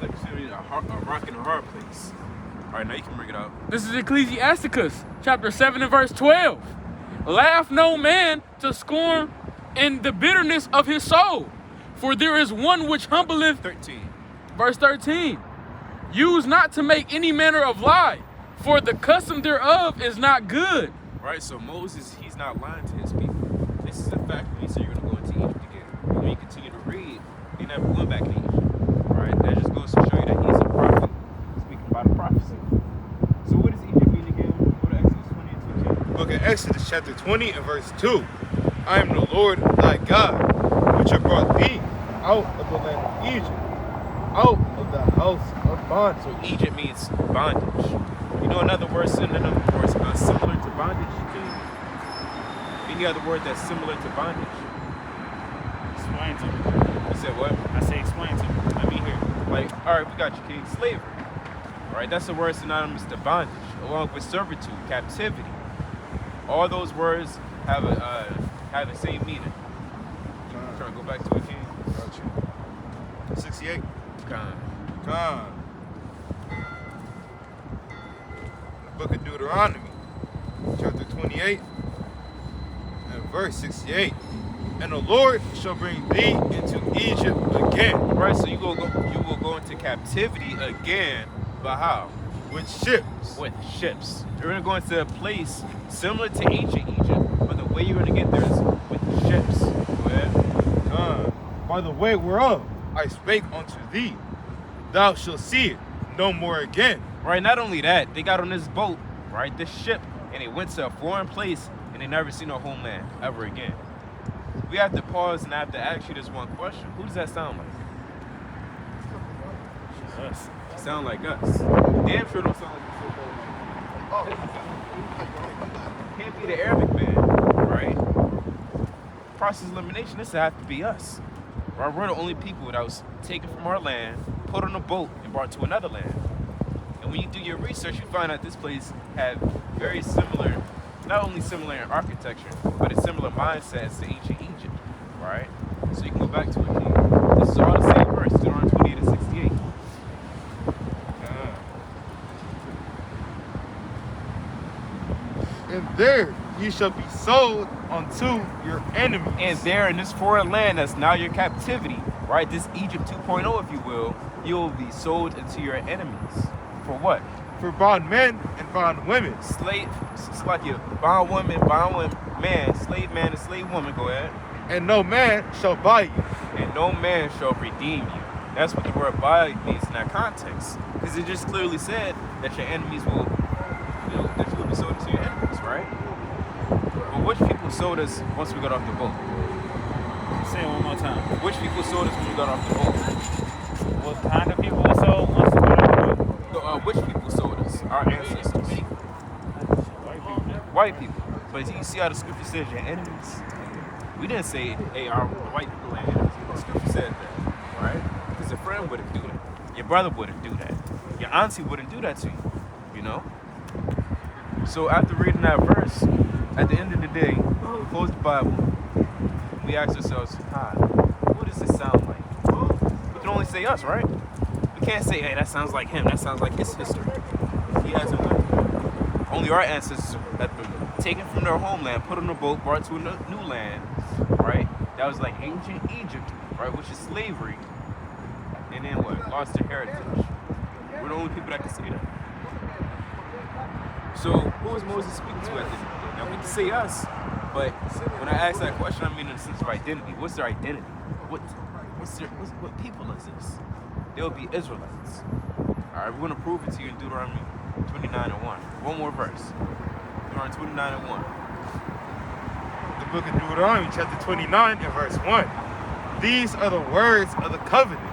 like a rock in a hard place. All right, now you can bring it out. This is Ecclesiasticus, chapter 7 and verse 12. Laugh no man to scorn in the bitterness of his soul, for there is one which humbleth. 13. Verse 13. Use not to make any manner of lie, for the custom thereof is not good. Right, so Moses, he's not lying to his people. This is a fact when he said you're going to go into Egypt again. When you continue to read, they never went back to Egypt. Right, that just goes to show you that he's a prophet speaking about a prophecy. So what does Egypt mean again? Go to Exodus 20 and 2. Book of Exodus chapter 20 and verse 2. I am the Lord thy God, which have brought thee out of the land of Egypt, out of the house of bondage. So Egypt means bondage. You know another word synonym for similar to bondage, King? Any other word that's similar to bondage? Explain to me. You said what? I say explain to me. Let me hear. Like, all right, we got you, King. Slavery. All right, that's a word synonymous to bondage, along with servitude, captivity. All those words have the same meaning. You trying to go back to it, King? Got you. 68. Con. The book of Deuteronomy, chapter 28, and verse 68. And the Lord shall bring thee into Egypt again. Right, so you will go into captivity again, but how? With ships. With ships. You're going to go into a place similar to ancient Egypt, but the way you're going to get there is with ships. Go ahead. By the way whereof I spake unto thee, thou shalt see it no more again. Right, not only that, they got on this boat, right, this ship, and they went to a foreign place, and they never seen no homeland ever again. We have to pause and I have to ask you this one question. Who does that sound like? Us. Sound like us. Damn sure don't sound like the so-called. Can't be the Arabic man, right? Process of elimination, this have to be us. Right? We're the only people that was taken from our land, put on a boat, and brought to another land. And when you do your research, you find out this place had very similar, not only similar in architecture, but a similar mindset as to ancient Egypt, right? So you can go back to it, King. This is all the same verse, Deuteronomy 28 and 68. And there ye shall be sold unto your enemies. And there in this foreign land that's now your captivity, right? This Egypt 2.0, if you will, you'll be sold into your enemies. For what? For bondmen and bondwomen. Slave, it's like your bondwoman, man, slave man, and slave woman, go ahead. And no man shall buy you. And no man shall redeem you. That's what the word buy means in that context. Because it just clearly said that your enemies will, that you will be sold to your enemies, right? But which people sold us once we got off the boat? Say it one more time. Which people sold us when we got off the boat? What kind of people were sold once we got off the boat? Which people sold us? Our ancestors. White people. White people. But you see how the scripture says your enemies? We didn't say, hey, our white people are enemies. The scripture said that, right? Because your friend wouldn't do that. Your brother wouldn't do that. Your auntie wouldn't do that to you, you know? So after reading that verse, at the end of the day, we close the Bible. We ask ourselves, what does this sound like? We can only say us, right? We can't say, hey, that sounds like him. That sounds like his history. He hasn't lived. Only our ancestors have been taken from their homeland, put on a boat, brought to a new land, right? That was like ancient Egypt, right? Which is slavery. And then what? Lost their heritage. We're the only people that can say that. So who is Moses speaking to at the end of the day? Now we can say us, but when I ask that question, I mean in the sense of identity. What's their identity? What people is this? They'll be Israelites. All right, we're going to prove it to you in Deuteronomy 29 and 1. One more verse. Deuteronomy 29 and 1. The book of Deuteronomy, chapter 29, and verse 1. These are the words of the covenant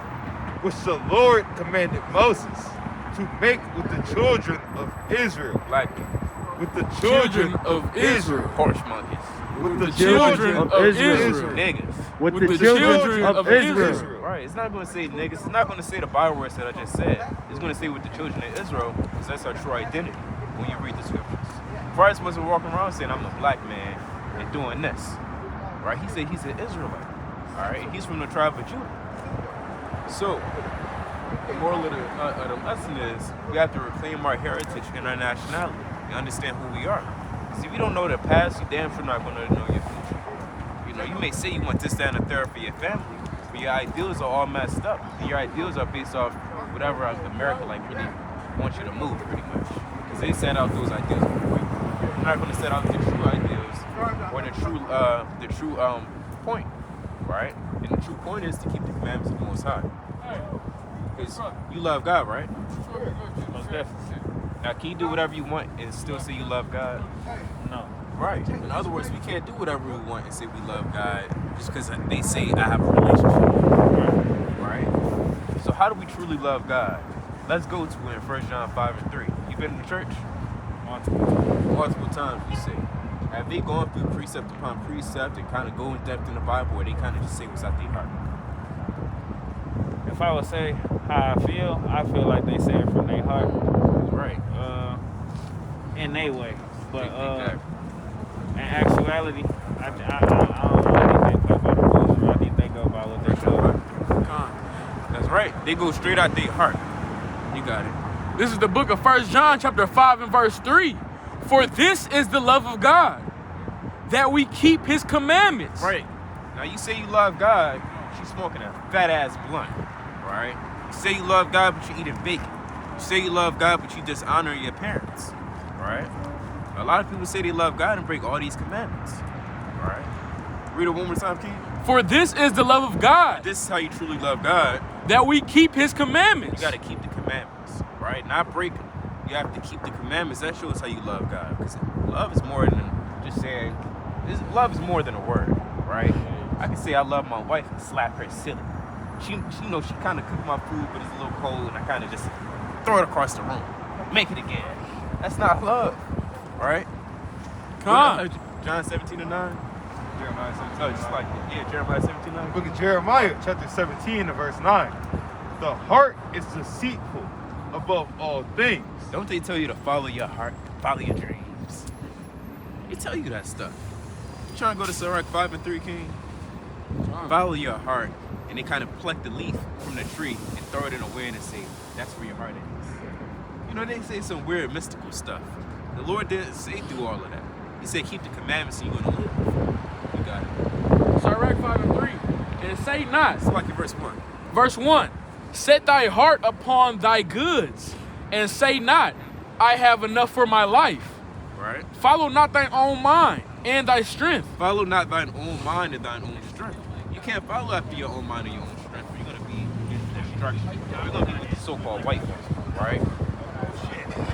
which the Lord commanded Moses to make with the children of Israel. Black people. With the children of Israel. Horse monkeys. With the children of Israel. Niggas. With the children of Israel. Right, it's not going to say niggas. It's not going to say the Bible words that I just said. It's going to say with the children of Israel, because that's our true identity when you read the scriptures. Christ wasn't walking around saying, I'm a black man and doing this. Right? He said he's an Israelite. All right? He's from the tribe of Judah. So, The moral of the lesson is we have to reclaim our heritage and our nationality and understand who we are. See, if you don't know the past, you damn sure not going to know your future. You know, you may say you want this, that, and the third for your family, but your ideals are all messed up. And your ideals are based off whatever America like really wants you to move, pretty much. Because they set out those ideals for you. You're not going to set out the true ideals or the true point, right? And the true point is to keep the commandments of the Most High. Because you love God, right? Most definitely. Now, can you do whatever you want and still say you love God? No. Right. In other words, we can't do whatever we want and say we love God just because they say I have a relationship. Right? So how do we truly love God? Let's go to it in 1 John 5:3. You been in the church? Multiple times, you say. Have they gone through precept upon precept and kind of go in depth in the Bible, or they kind of just say what's out their heart? If I would say how I feel like they say it from their heart. Right. In their way. But Exactly. in actuality, I don't think they play by the rules. I think they go by what they feel. That's right. They go straight out their heart. You got it. This is the book of 1 John chapter 5 and verse 3. For this is the love of God, that we keep his commandments. Right. Now you say you love God, she's smoking a fat ass blunt. Right? You say you love God, but you're eating bacon. You say you love God, but you dishonor your parents. Right? A lot of people say they love God and break all these commandments. Right? Read it one more time, Keith. For this is the love of God, This is how you truly love God. that we keep his commandments. You got to keep the commandments, right? Not break them. You have to keep the commandments. That shows how you love God. Because love is more than just saying. Love is more than a word, right? I can say I love my wife and slap her silly. She knows she kind of cooked my food, but it's a little cold, and I kind of just throw it across the room. Make it again. That's not love, right? Come on. John 17:9. Jeremiah 17. Oh, just like that. Yeah, Jeremiah 17:9. Book of Jeremiah, chapter 17, and verse 9. The heart is deceitful above all things. Don't they tell you to follow your heart, follow your dreams? They tell you that stuff. You trying to go to Sirach 5:3, King? Follow your heart, and they kind of pluck the leaf from the tree and throw it in a wind and say, that's where your heart is. You know, they say some weird mystical stuff. The Lord didn't say do all of that. He said keep the commandments and you're going to live. You got it. Sirach 5 and 3. And say not. It's like in verse 1. Verse 1. Set thy heart upon thy goods, and say not, I have enough for my life. Right? Follow not thine own mind and thy strength. Follow not thine own mind and thine own strength. You can't follow after your own mind and your own strength. You're going to be in destruction. You're going to be with the so-called white man, right?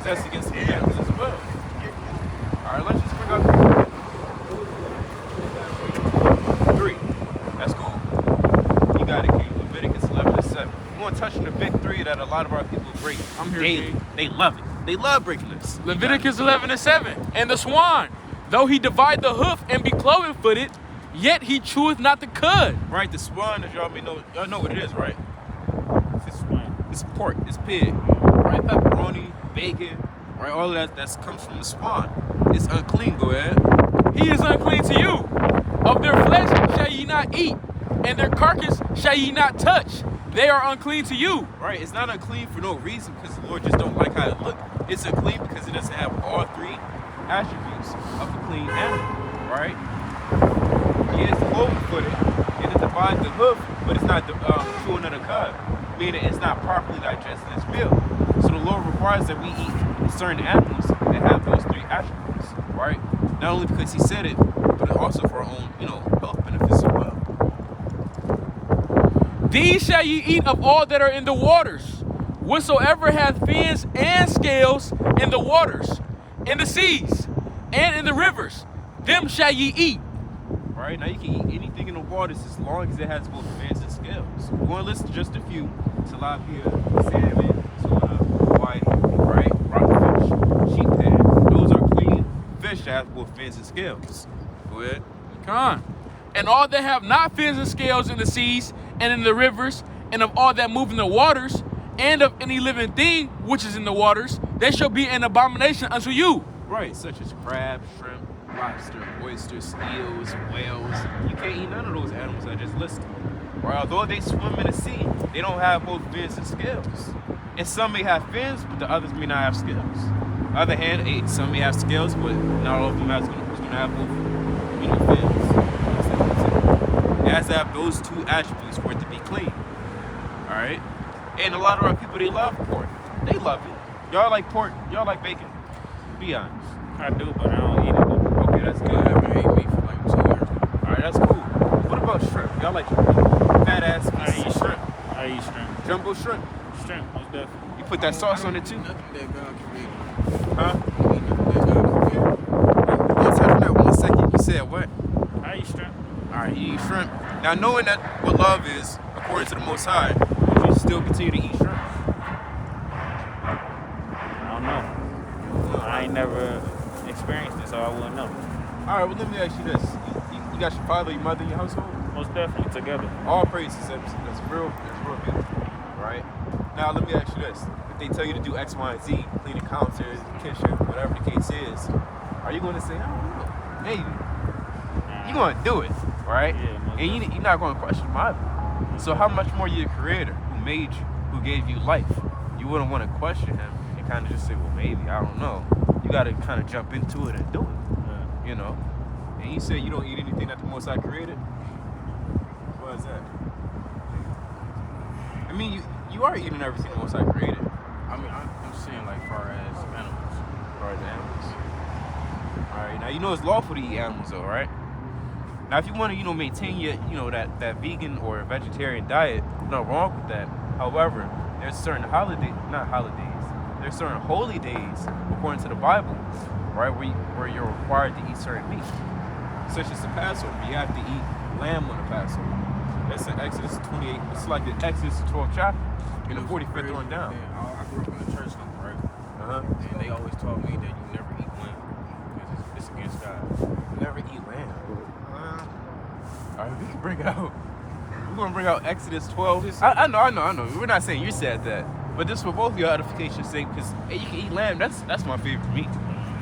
That's against the commandments as well. All right, let's just bring up 3. That's cool. You got it, King. Leviticus 11:7. We want to touch on the big 3 that a lot of our people break I'm here, daily. King. They love it. They love breaking this. Leviticus 11 and 7. And the swan, though he divide the hoof and be cloven-footed, yet he cheweth not the cud. Right, the swan, as y'all may know, y'all know what it is, right? It's swan. It's pork, it's pig, right? Pepperoni, bacon, right? All of that comes from the swan. It's unclean, go ahead. He is unclean to you. Of their flesh shall ye not eat, and their carcass shall ye not touch. They are unclean to you. Right, it's not unclean for no reason because the Lord just don't like how it look. It's unclean because it doesn't have all 3 attributes of a clean animal, right? Yeah, it's cloven-footed, and it divides the hoof, but it's not chewing of the cud, meaning it's not properly digesting its meal. So the Lord requires that we eat certain animals that have those 3 attributes, right? Not only because He said it, but also for our own, health benefits as well. These shall ye eat of all that are in the waters, whatsoever hath fins and scales in the waters, in the seas, and in the rivers, them shall ye eat. Right, now you can eat anything in the waters as long as it has both fins and scales. We're going to list just a few. Tilapia, salmon, tuna, whiting, right? Rockfish, sheephead. Those are clean fish that have both fins and scales. Go ahead. Come on. And all that have not fins and scales in the seas and in the rivers, and of all that move in the waters, and of any living thing which is in the waters, they shall be an abomination unto you. Right, such as crab, shrimp, lobster, oysters, eels, whales. You can't eat none of those animals I just listed. Right? Although they swim in the sea, they don't have both fins and scales. And some may have fins, but the others may not have scales. On the other hand, some may have scales, but not all of them is going to have both, fins. It has to have those two attributes for it to be clean. All right? And a lot of our people, they love pork. They love it. Y'all like pork? Y'all like bacon? Be honest. I do, but I don't eat it though. Okay, that's good. I haven't ate meat for like 2 years. All right, that's cool. What about shrimp? Y'all like fat ass I eat shrimp? shrimp. I eat shrimp. Jumbo shrimp? Shrimp, most definitely. You put that sauce on it too? Nothing that God created. Huh? Eat nothing that God created. Let's touch on that 1 second. You said what? I eat shrimp. All right, you eat shrimp. Now, knowing that what love is, according to the Most High, would you still continue to eat shrimp? I don't know. I ain't never experienced it, so I wouldn't know. All right, well, let me ask you this. You got your father, your mother in your household? Most definitely together. All praises. That's real beautiful, right? Now, let me ask you this. If they tell you to do X, Y, and Z, clean the counters, kitchen, whatever the case is, are you going to say, I don't know, maybe? You're going to do it, right? Yeah, most And you're not going to question him either. So how much more your creator who made you, who gave you life, you wouldn't want to question him and kind of just say, well, maybe, I don't know. You got to kind of jump into it and do it, you know? And you said you don't eat anything that the Most High created? Why is that? I mean, you are eating everything the Most High created. I mean, I'm saying like far as animals. All right, the animals. All right, now you know it's lawful to eat animals, though, right? Now, if you want to, maintain your, that vegan or vegetarian diet, no wrong with that. However, there's certain there's certain holy days, according to the Bible, right, where you're required to eat certain meat, such as the Passover. You have to eat lamb on the Passover. That's in Exodus 28. It's like the Exodus 12th chapter, in the 45th on down. Man, I grew up in the church camp, right? And they always taught me that you never eat lamb because it's against God. Never eat lamb. All right, we can bring out. We're gonna bring out Exodus 12. I know. We're not saying you said that, but this for both of your edification's sake, because hey, you can eat lamb. That's my favorite meat.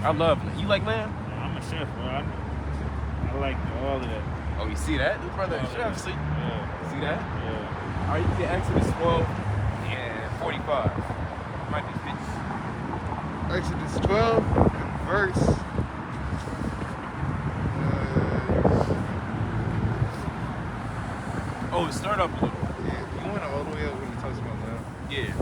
I love lamb. You like lamb? I'm a chef, bro. I like all of that. Oh, you see that? This brother is chef. See? Yeah. See that? Yeah. All right, you get Exodus 12 and 45. Might be 50. Exodus 12 and verse. Oh, start up a little. Yeah, you went all the way up when he talks about that. Yeah.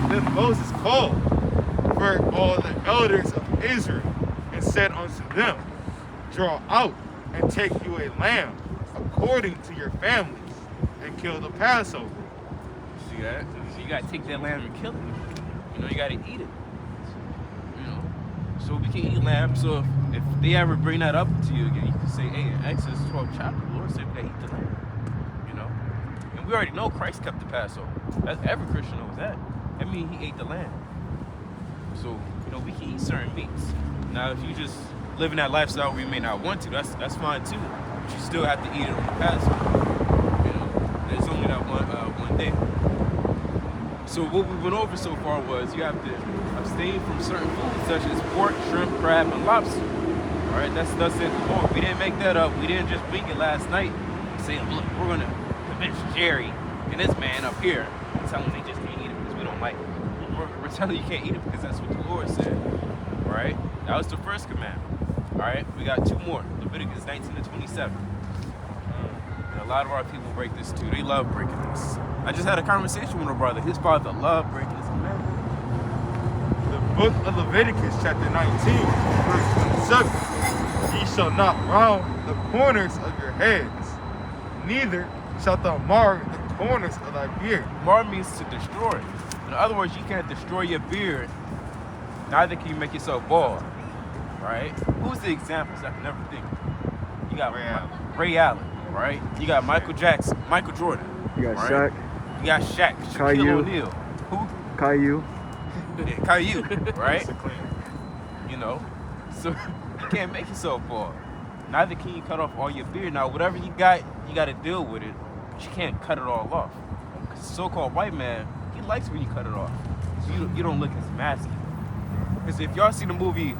Then Moses called for all the elders of Israel and said unto them, draw out and take you a lamb according to your families and kill the Passover. See that? So you gotta take that lamb and kill it. You gotta eat it. So we can eat lamb. So if they ever bring that up to you again, you can say, hey, in Exodus 12 chapter, the Lord said we gotta eat the lamb. And we already know Christ kept the Passover. Every Christian knows that. I mean, he ate the lamb. So, we can eat certain meats. Now, if you just living that lifestyle where you may not want to, that's fine too. But you still have to eat it on the Passover. There's only that one day. So what we went over so far was you have to abstain from certain foods such as pork, shrimp, crab, and lobster. All right, that's thus said the Lord. We didn't make that up. We didn't just wing it last night and say, look, we're gonna convince Jerry and this man up here and tell them they just can't eat it because we don't like it. We're telling you can't eat it because that's what the Lord said. All right, that was the first commandment. All right, we got two more. Leviticus 19 to 27. And a lot of our people break this too. They love breaking this. I just had a conversation with a brother. His father loved breaking this commandment. The book of Leviticus chapter 19, verse 27. Ye shall not round the corners of your heads, neither shalt thou mar the corners of thy beard. Mar means to destroy. In other words, you can't destroy your beard, neither can you make yourself bald. Right? Who's the examples? I can never think. You got Ray Allen, right? You got Michael Jackson, Michael Jordan. You got right? Shaq. You got Shaq, Shaquille Caillou. O'Neal. Who? Caillou. Yeah, Caillou, right? So you can't make yourself bald. Neither can you cut off all your beard. Now, whatever you got to deal with it, but you can't cut it all off. Because the so-called white man, he likes when you cut it off. So you don't look as masculine. Because if y'all see the movie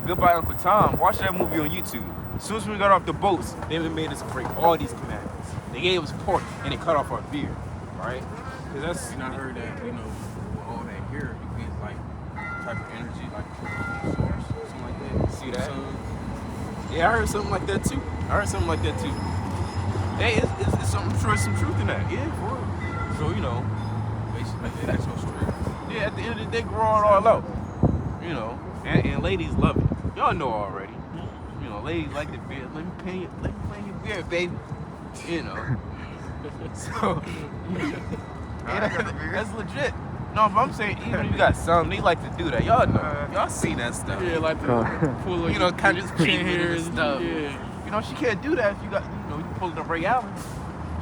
Goodbye Uncle Tom, watch that movie on YouTube. As soon as we got off the boats, they made us break all these commandments. They gave us pork and they cut off our beard, right? Because that's. And I heard that, with all that here, you get like type of energy, like source, something like that. See that? Sun. Yeah, I heard something like that too. Hey, it's something, I'm sure some truth in that. Yeah, for real. So, Basically, that's so straight. yeah, at the end of the day, grow it all out. And ladies love it. Y'all know already. Ladies like the beard. Let me paint your beard, baby. So, that's legit. No, but I'm saying, even if you got some, they like to do that. Y'all know. Y'all seen that stuff. Yeah, like the pull of Kind of just chin hairs and stuff. Yeah. She can't do that if you got, you pull the Ray Allen.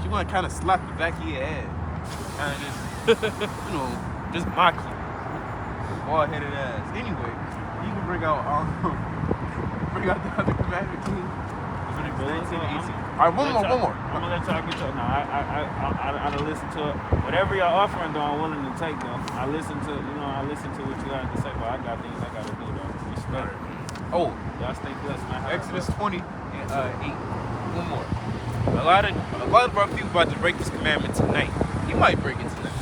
She want to kind of slap the back of your head. Kind of just, just mock you. Bald-headed ass. Anyway, you can bring out the other commandment too. All right, one more. I'm gonna let y'all get to it. No, I don't listen to it. Whatever y'all offering, though, I'm willing to take, though. I listen to what you got to say, but I got things I gotta do, though. Respect. Oh, Y'all stay blessed, man. Exodus 20 and 8. One more. A lot of our people about to break this commandment tonight. You might break it tonight.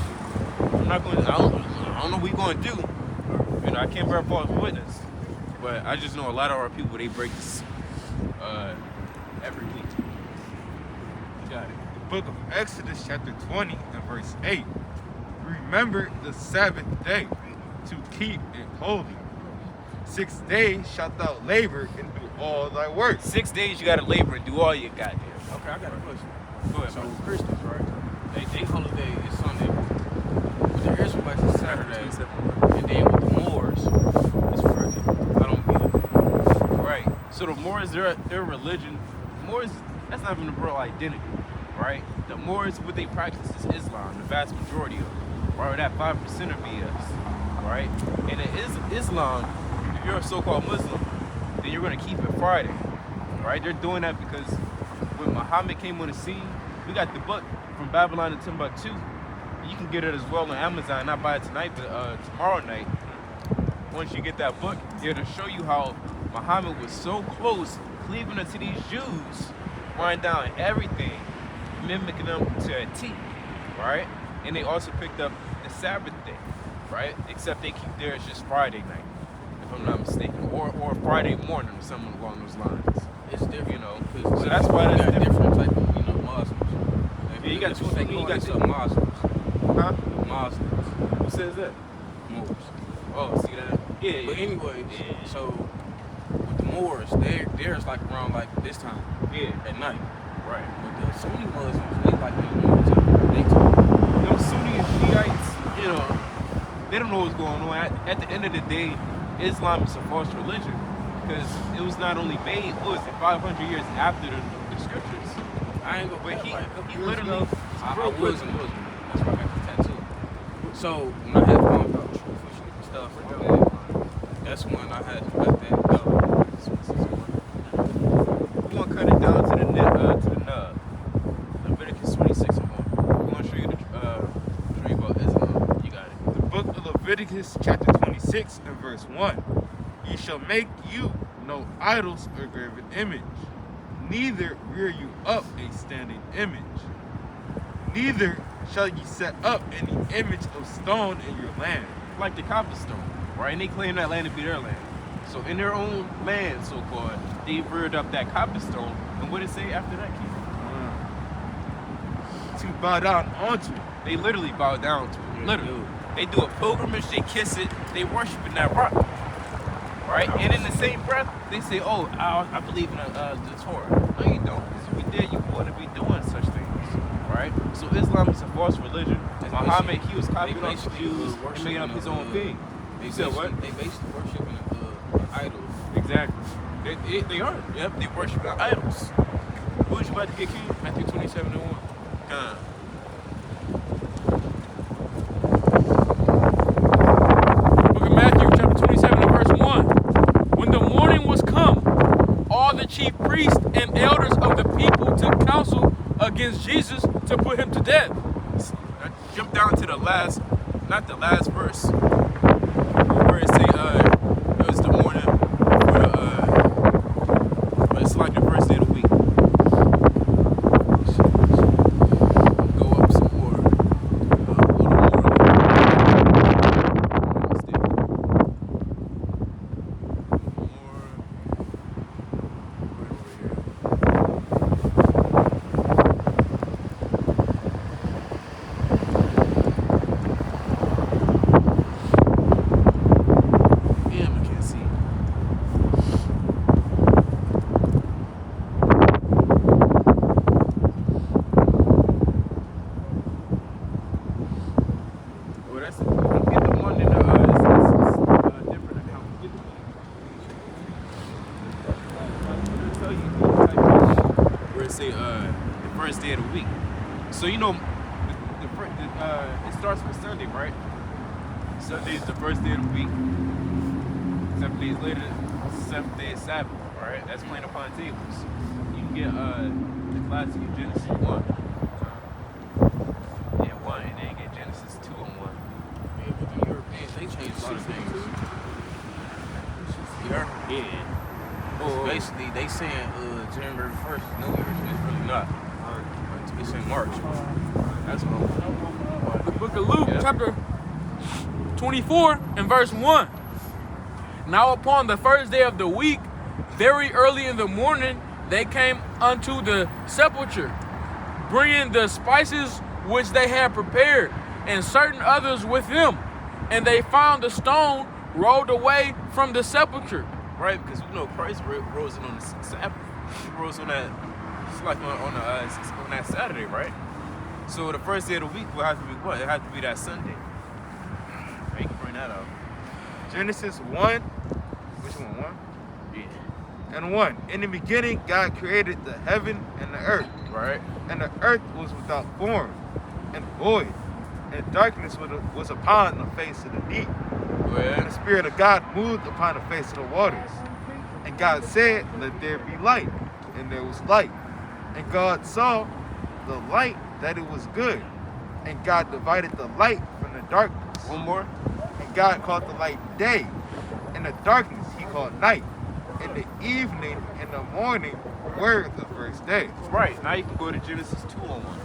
I don't know what we're gonna do. I can't bear false witness. But I just know a lot of our people, they break this every week. You got it. The book of Exodus chapter 20 and verse 8. Remember the Sabbath day to keep it holy. 6 days shalt thou labor and do all thy work. 6 days you gotta labor and do all you goddamn. Okay, I got a question. Go ahead, So bro. Christians, right? They holiday is Sunday. With the Israelites is Saturday. And then with the Moors, it's Friday. I don't get it. Right. So the Moors, their religion, Moors, that's not even a real identity, right? The Moors, what they practice is Islam, the vast majority of them. Right, that 5% of BS, right? And it is Islam, if you're a so-called Muslim, then you're gonna keep it Friday, right? They're doing that because when Muhammad came on the scene, we got the book From Babylon to Timbuktu. You can get it as well on Amazon, not buy it tonight, but tomorrow night. Once you get that book, it'll show you how Muhammad was so close, cleaving to these Jews, writing down everything, mimicking them to a T, right? And they also picked up the Sabbath day, right? Except they keep theirs just Friday night, if I'm not mistaken, or Friday morning or something along those lines. It's different, So that's why you that's got different type of, Muslims. Yeah, you got That's two- what they you call got themselves, Muslims. Huh? Muslims. Who says that? Moors. Oh, see that? Yeah. But anyways, Yeah. so with the Moors, theirs like around like this time Yeah. at night. Right. But the Sunni Muslims, they like in the morning time. Them Sunni and Shiites, they don't know what's going on. At the end of the day, Islam is a false religion because it was not only made, 500 years after the scriptures. I ain't gonna. But he years literally. ago, I was a Muslim. That's why I got the tattoo. So when I had found out truth and stuff, that's when I had to let that go. We're gonna cut it down to the nub. Leviticus 26 and 1. We're gonna show you about Islam. You got it. The book of Leviticus chapter 26 and verse 1. Ye shall make you no idols or graven image, neither rear you up a standing image. Neither shall ye set up any image of stone in your land. Like the cobblestone, right? And they claim that land to be their land. So in their own land, so-called, they reared up that cobblestone. And what did it say after that, Keith? To bow down onto it. They literally bow down to it. Literally. They do a pilgrimage, they kiss it, they worship in that rock. Right? And in the same breath, they say, oh, I believe in the Torah. No, you don't. Because if you did, you wouldn't be doing such things. Right? So Islam is a false religion. Muhammad, he was copying off the Jews and making up his own thing. They You said what? They basically worshiping idols. Exactly. They are. Yep, they worship idols. Who was you about to get, King? Matthew 27 and 1. Book of Matthew, chapter 27 and verse 1. When the morning was come, all the chief priests and elders of the people took counsel against Jesus to put him to death. Jump down not the last verse, where it say it was the morning for the but it's like the first day of the week. Go up some more. A little more. Damn, I can't see. Well, that's get the one in the it's different account. Get the one. Tell you where it say the first day of the week. So you know it starts with Sunday, right? Sunday is the first day of the week. 7 days later, 7th day is Sabbath, alright? That's playing upon tables. You can get the classic Genesis 1. Yeah, 1, and then get Genesis 2 and 1. Yeah, but the Europeans, they changed a lot of things. Yeah. It's basically, they saying January 1st is New Year's, and it's really not. It's in March. That's what The book of Luke, chapter 24 and verse 1. Now upon the first day of the week, very early in the morning, they came unto the sepulchre, bringing the spices which they had prepared, and certain others with them. And they found the stone rolled away from the sepulchre. Right, because we know Christ rose in on the Sabbath. He rose on that, it's like on that Saturday, right? So the first day of the week will have to be what? It has to be that Sunday. Right, you can bring that out. Genesis 1. Which one? 1? Yeah. And 1. In the beginning, God created the heaven and the earth. Right. And the earth was without form and void, and darkness was upon the face of the deep. And the Spirit of God moved upon the face of the waters. And God said, let there be light. And there was light. And God saw the light that it was good. And God divided the light from the darkness. One more. And God called the light day. And the darkness he called night. And the evening and the morning were the first day. Right. Now you can go to Genesis 2 on 1.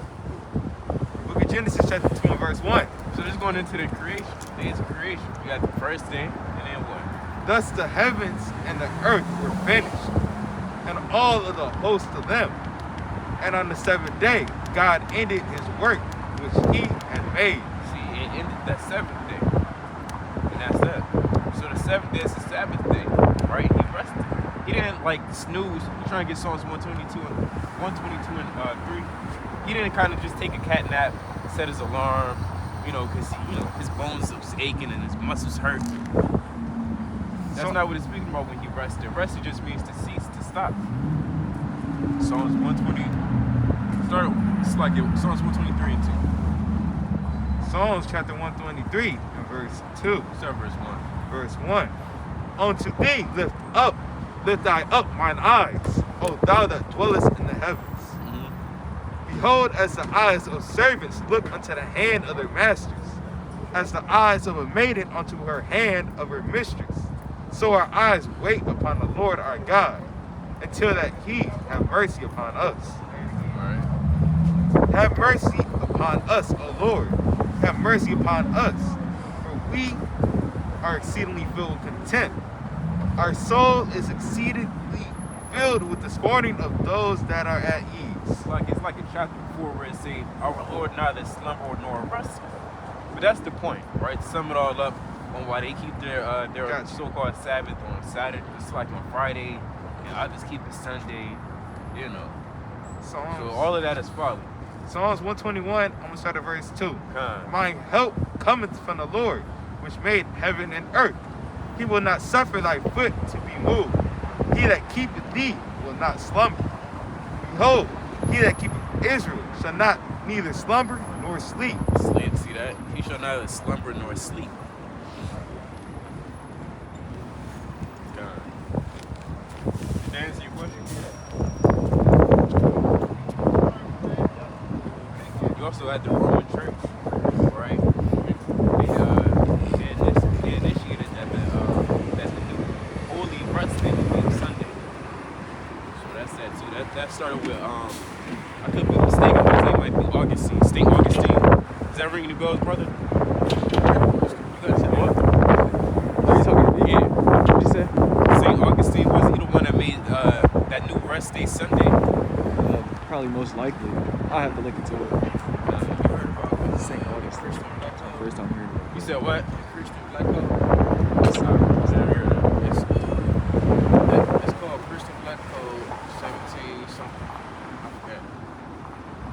Book of Genesis chapter 2 and verse 1. So this is going into the creation, days of creation. We got the first day, and then what? Thus the heavens and the earth were finished, and all of the host of them. And on the seventh day, God ended his work which he had made. See, it ended that seventh day. And that's that. So the seventh day is the Sabbath day, right? He rested. He didn't like snooze. We're trying to get Psalms 122 and 3. He didn't kind of just take a cat nap, set his alarm, because his bones was aching and his muscles hurt. That's not what it's speaking about when he rested. Rested just means to cease, to stop. Psalms 120. Psalms 123 and 2. Psalms chapter 123 and verse 2. Start verse 1. Verse 1. Unto thee lift I up mine eyes, O thou that dwellest in the heavens. Behold, as the eyes of servants look unto the hand of their masters, as the eyes of a maiden unto her hand of her mistress, so our eyes wait upon the Lord our God, until that he have mercy upon us. All right. Have mercy upon us, O Lord. Have mercy upon us, for we are exceedingly filled with contempt. Our soul is exceedingly filled with the scorning of those that are at ease. It's like in chapter 4 where it says, our Lord neither slumber nor rest. But that's the point, right? To sum it all up on why they keep their so-called Sabbath on Saturday. It's like on Friday, and others keep it Sunday, So all of that is folly. Psalms 121, I'm going to start at verse 2. My help cometh from the Lord, which made heaven and earth. He will not suffer thy foot to be moved. He that keepeth thee will not slumber. Behold, he that keepeth Israel shall not neither slumber nor sleep. See that? He shall neither slumber nor sleep. Did that answer your question? You also had the Roman church, right? that started with I could be mistaken, but his name might be Augustine. St. Augustine. Is that ringing the bells, brother? You guys said what? Are you talking to me? Yeah. What'd you say? St. Augustine, wasn't he the one that made that new rest day Sunday? Probably most likely. I'll have to look into it. You heard about St. Augustine. Christian Black Code? First time hearing it. You said what? Christian Black Code. It's called Christian Black Code 17 something. I forgot.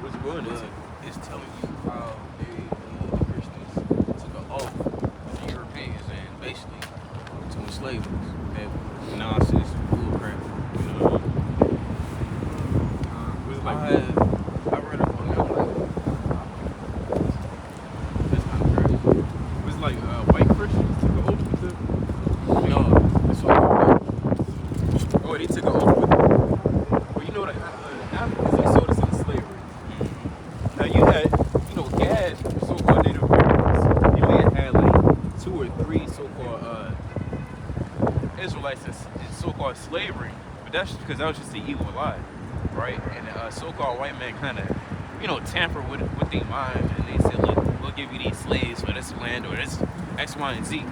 What's it going But into? it's telling you how the Christians took an oath of the Europeans and basically to enslave us. That nonsense, bullcrap. Was it I read up on that. I'm like, that's kind of crazy. was it like white Christians took an oath with them? No, it's all Oh, they took an oath with them. Well, you know the Africans, they sold us into slavery. Now you had, Gad, so-called Native Americans. They may have had like 2 or 3 so-called Israelites in so-called slavery, but that's just because that was just the evil lie, right? And so-called white man kind of, tamper with their mind, and they said, look, we'll give you these slaves for this land or this X, Y, and Z.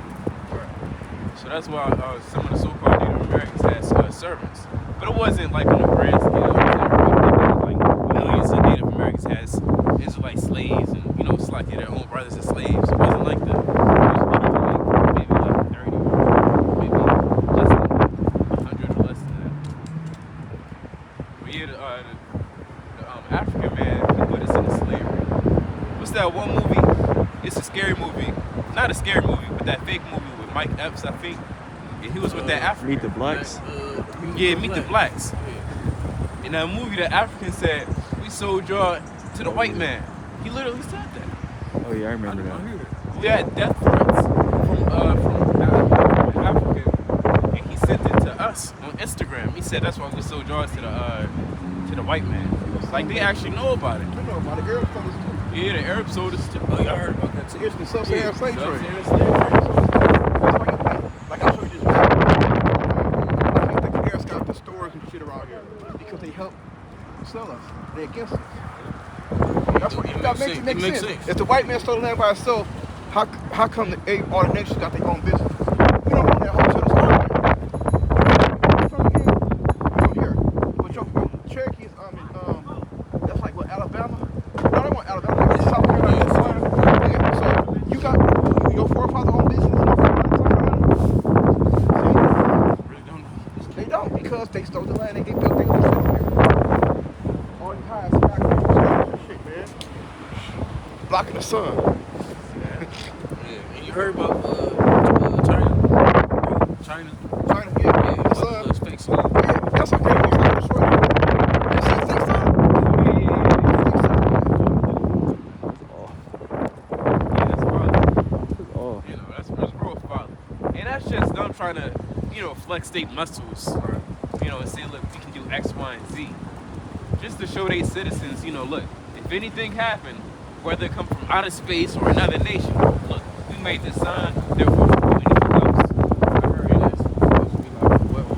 So that's why some of the so-called Native Americans had servants, but it wasn't like on a grand scale. It wasn't like millions of Native Americans has Israelite slaves, and it's like their own brothers and slaves. It wasn't like that. It was literally like maybe like 30, maybe less than that, 100 or less than that. But yeah, the African man he put us into slavery. What's that one movie? It's a scary movie. Not a scary movie, but that fake movie with Mike Epps, I think. Yeah, he was with that African. Meet the Blacks. Yeah, Meet the Blacks. In that movie, the African said, "We sold y'all to the white man." He literally said that. Oh yeah, I remember that. We had death threats from African, and he sent it to us on Instagram. He said that's why we sold y'all to the white man. Like they actually know about it. I know about the Arab countries too. Yeah, the Arabs sold us to. Oh, y'all heard about that too? It's the sub-Saharan slave trade. Sub-Saharan slave trade. That's why like I'll show you this. I think the Arabs got the stores and shit around here because they help sell us. They're against us. That's what It makes sense. If the white man stole the land by himself, how come all the nations got their own business? We don't own that whole to the start. From here. But your Cherokees, that's like what, Alabama? No, I don't want Alabama. It's South Carolina. Yeah, so you got your forefather own business in North Carolina, South Carolina? Really don't know. See? They don't because they stole the land and they built their own shit here. All these highs back and shit, man. Blocking the sun. Yeah. And you heard about China? China? China, yeah, the sun. It's fake sun. Yeah, that's okay. It's not destroyed. You see the fake sun? Yeah, that's father. Oh. That's real father. And that's just them trying to, flex state muscles. And say, look, we can do X, Y, and Z. Just to show their citizens, look, if anything happened, whether it come from outer space or another nation, look, we made the sun, therefore we can do anything else. I heard that's supposed to be like a weapon.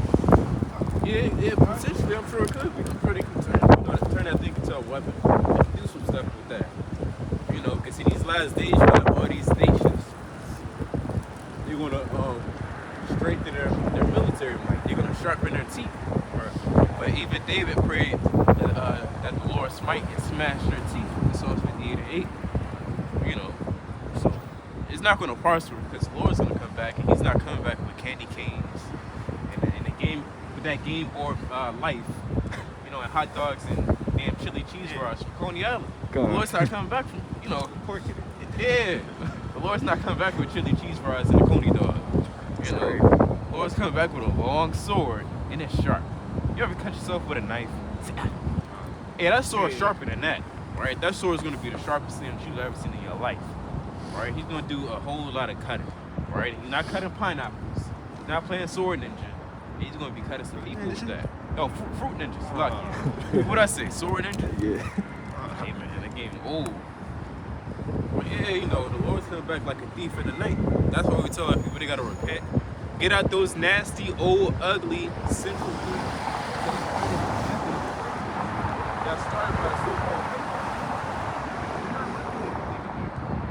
Yeah, potentially, I'm sure it could be. I'm sure they can turn that thing into a weapon. Do some stuff with that. Because in these last days, you have all these nations. They're going to strengthen their military might. They're going to sharpen their teeth. But even David prayed that the Lord smite and smash their teeth in Psalms 58 and 8. So it's not going to prosper because the Lord's going to come back, and He's not coming back with candy canes and the game with that Game Boy life, and hot dogs and damn chili cheese fries from Coney Island. The Lord's not coming back from yeah. The Lord's not coming back with chili cheese fries and a Coney dog. The Lord's coming back with a long sword and it's sharp. You ever cut yourself with a knife? Yeah, that sword's sharper than that, right? That sword's gonna be the sharpest thing that you've ever seen in your life, right? He's gonna do a whole lot of cutting, right? He's not cutting pineapples. He's not playing Sword Ninja. He's gonna be cutting some people with that. Oh, Fruit Ninjas. Lucky. What'd I say? Sword Ninja? Yeah. Hey man, that game old. But yeah, the Lord's coming back like a thief in the night. That's why we tell our people they gotta repent. Get out those nasty, old, ugly, sinful things. got started by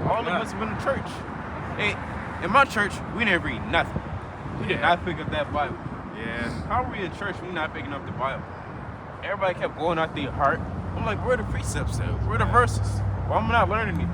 the all of us went to church. Hey, in my church, we didn't read nothing. We did not pick up that Bible. Yeah. How are we in church? We not picking up the Bible. Everybody kept going out their heart. I'm like, where are the precepts at? Where are the verses? Well, I'm not learning these.